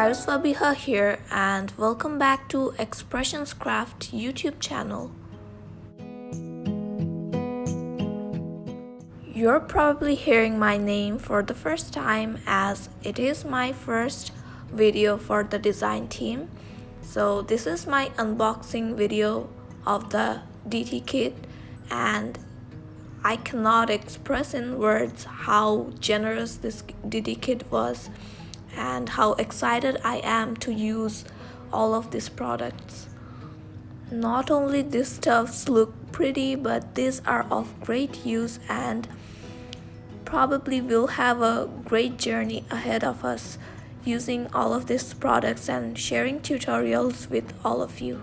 guys, Fabiha here and welcome back to Expressions Craft YouTube channel. You're probably hearing my name for the first time as it is my first video for the design team. So this is my unboxing video of the DT kit and I cannot express in words how generous this DT kit was and how excited I am to use all of these products. Not only these stuffs look pretty, but these are of great use and probably will have a great journey ahead of us using all of these products and sharing tutorials with all of you.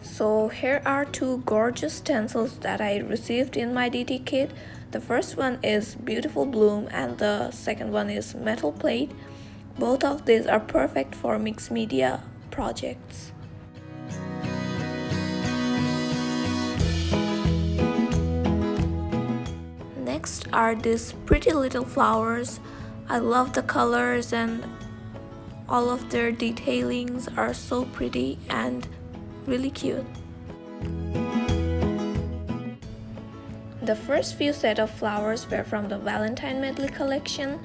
So here are two gorgeous stencils that I received in my DT kit. The first one is Beautiful Bloom and the second one is Metal Plate. Both of these are perfect for mixed media projects. Next are these pretty little flowers. I love the colors and all of their detailings are so pretty and really cute. The first few set of flowers were from the Valentine Medley collection.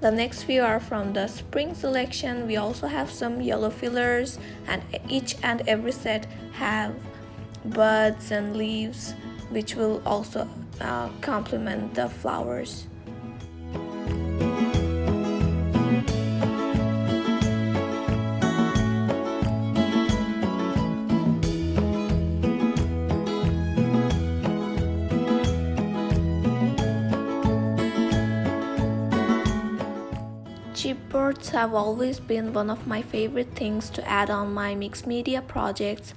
The next few are from the Spring selection. We also have some yellow fillers and each and every set have buds and leaves which will also complement the flowers. Chipboards have always been one of my favorite things to add on my mixed media projects,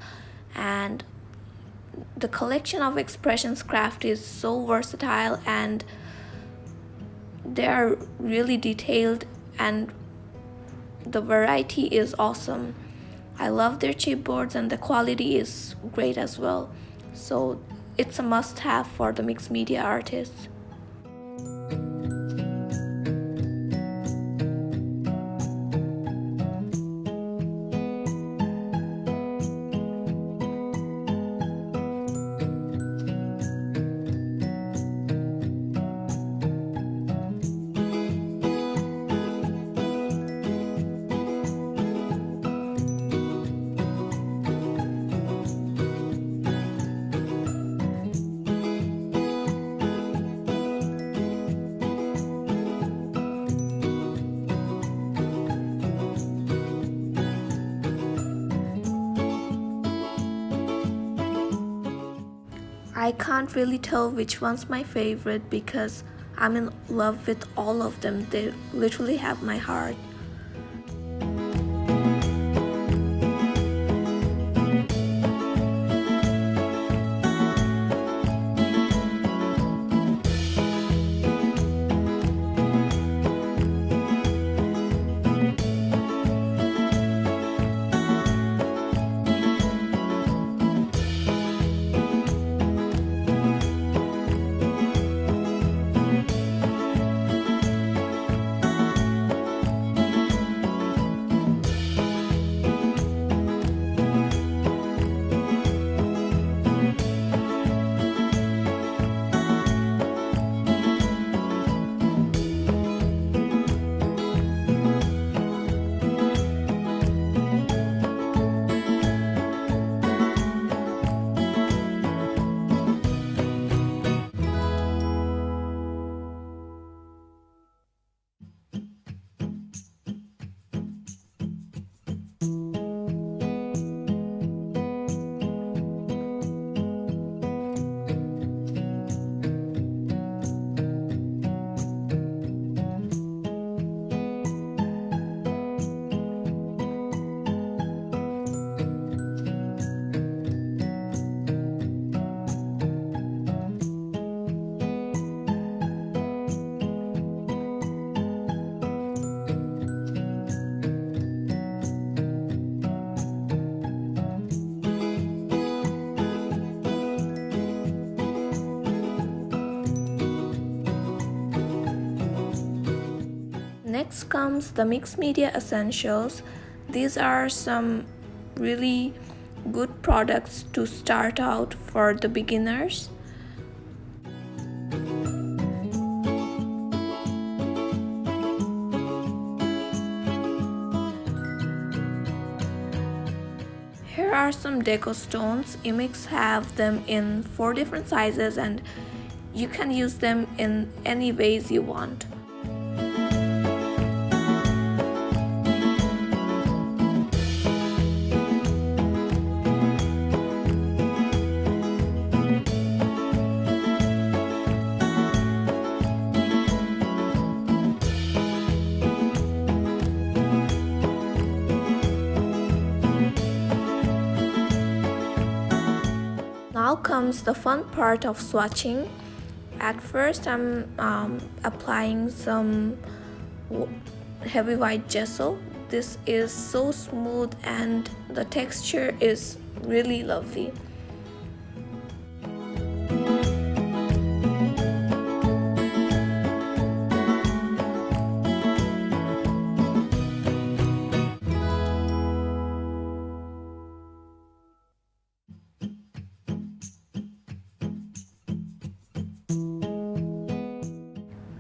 and the collection of Expressions Craft is so versatile and they are really detailed and the variety is awesome. I love their chipboards and the quality is great as well. So it's a must-have for the mixed media artists. I can't really tell which one's my favorite because I'm in love with all of them. They literally have my heart. Next comes the mixed media essentials. These are some really good products to start out for the beginners. Here are some deco stones. Emix have them in 4 different sizes and you can use them in any ways you want. Now comes the fun part of swatching. At first I'm applying some heavy white gesso. This is so smooth and the texture is really lovely.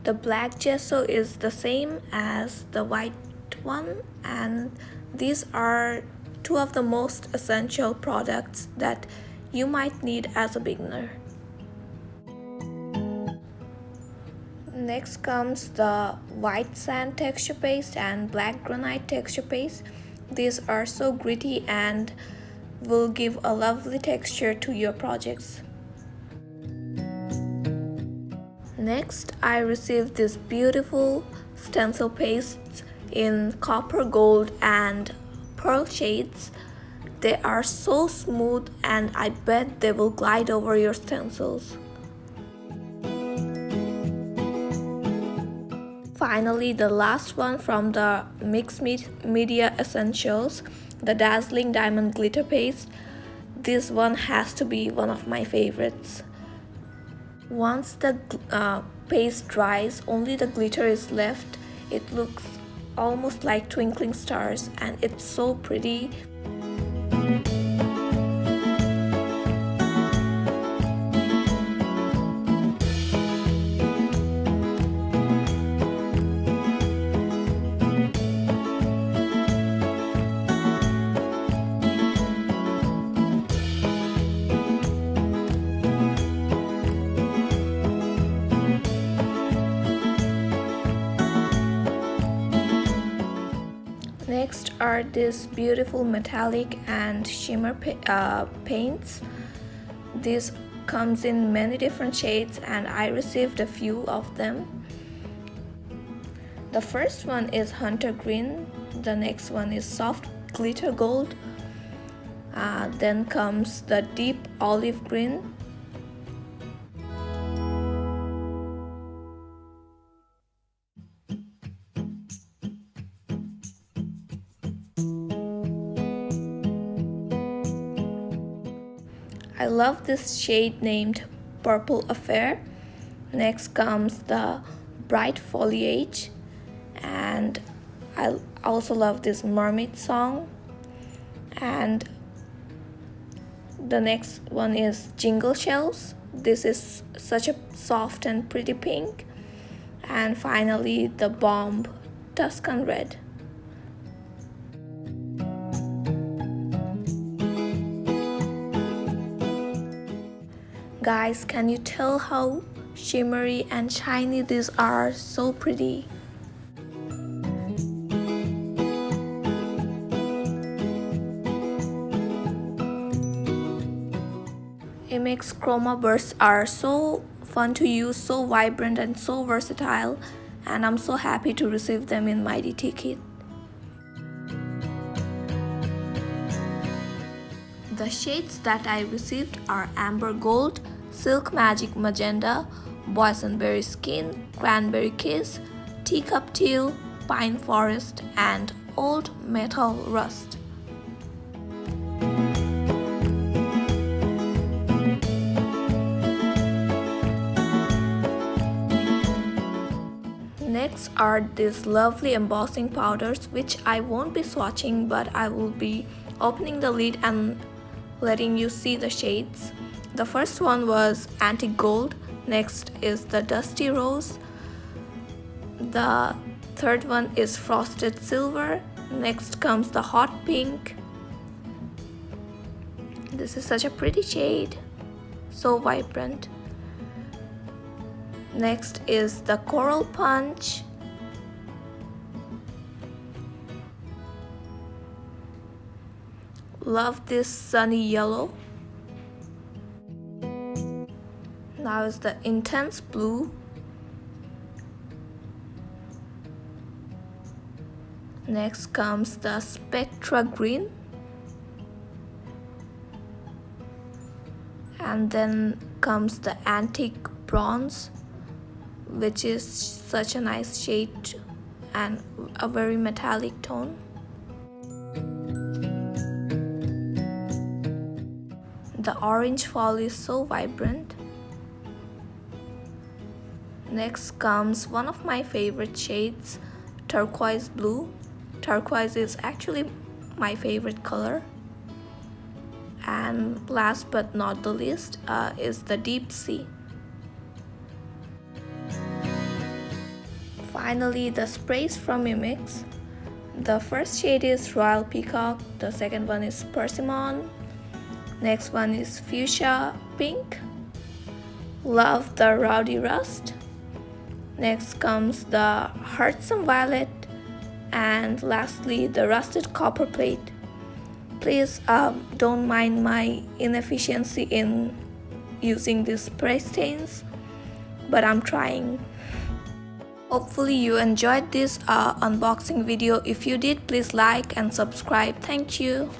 The black gesso is the same as the white one, and these are two of the most essential products that you might need as a beginner. Next comes the white sand texture paste and black granite texture paste. These are so gritty and will give a lovely texture to your projects. Next, I received these beautiful stencil pastes in copper gold and pearl shades. They are so smooth and I bet they will glide over your stencils. Finally, the last one from the mixed media essentials, the dazzling diamond glitter paste. This one has to be one of my favorites. Once the paste dries, only the glitter is left. It looks almost like twinkling stars and it's so pretty. Next are these beautiful metallic and shimmer paints. This comes in many different shades and I received a few of them. The first one is hunter green, the next one is soft glitter gold, then comes the deep olive green, I love this shade named Purple Affair. Next comes the bright foliage, and I also love this mermaid song. And the next one is Jingle Shells. This is such a soft and pretty pink. And finally the bomb Tuscan Red. Guys, can you tell how shimmery and shiny these are? So pretty. Emix chroma bursts are so fun to use, so vibrant and so versatile, and I'm so happy to receive them in my DT kit. The shades that I received are Amber Gold, Silk Magic Magenta, Boysenberry Skin, Cranberry Kiss, Teacup Teal, Pine Forest, and Old Metal Rust. Next are these lovely embossing powders, which I won't be swatching, but I will be opening the lid and letting you see the shades. The first one was Antique Gold, next is the Dusty Rose, the third one is Frosted Silver, next comes the Hot Pink. This is such a pretty shade, so vibrant. Next is the Coral Punch. Love this sunny yellow. Now is the Intense Blue. Next comes the Spectra Green. And then comes the Antique Bronze, which is such a nice shade and a very metallic tone. The Orange Fall is so vibrant. Next comes one of my favorite shades, Turquoise Blue. Turquoise is actually my favorite color. And last but not the least is the Deep Sea. Finally, the sprays from Mimix. The first shade is Royal Peacock, the second one is Persimmon, next one is Fuchsia Pink. Love the Rowdy Rust. Next comes the Heartsome Violet, and lastly the Rusted Copper Plate. Please don't mind my inefficiency in using these spray stains, but I'm trying. Hopefully you enjoyed this unboxing video. If you did, please like and subscribe. Thank you.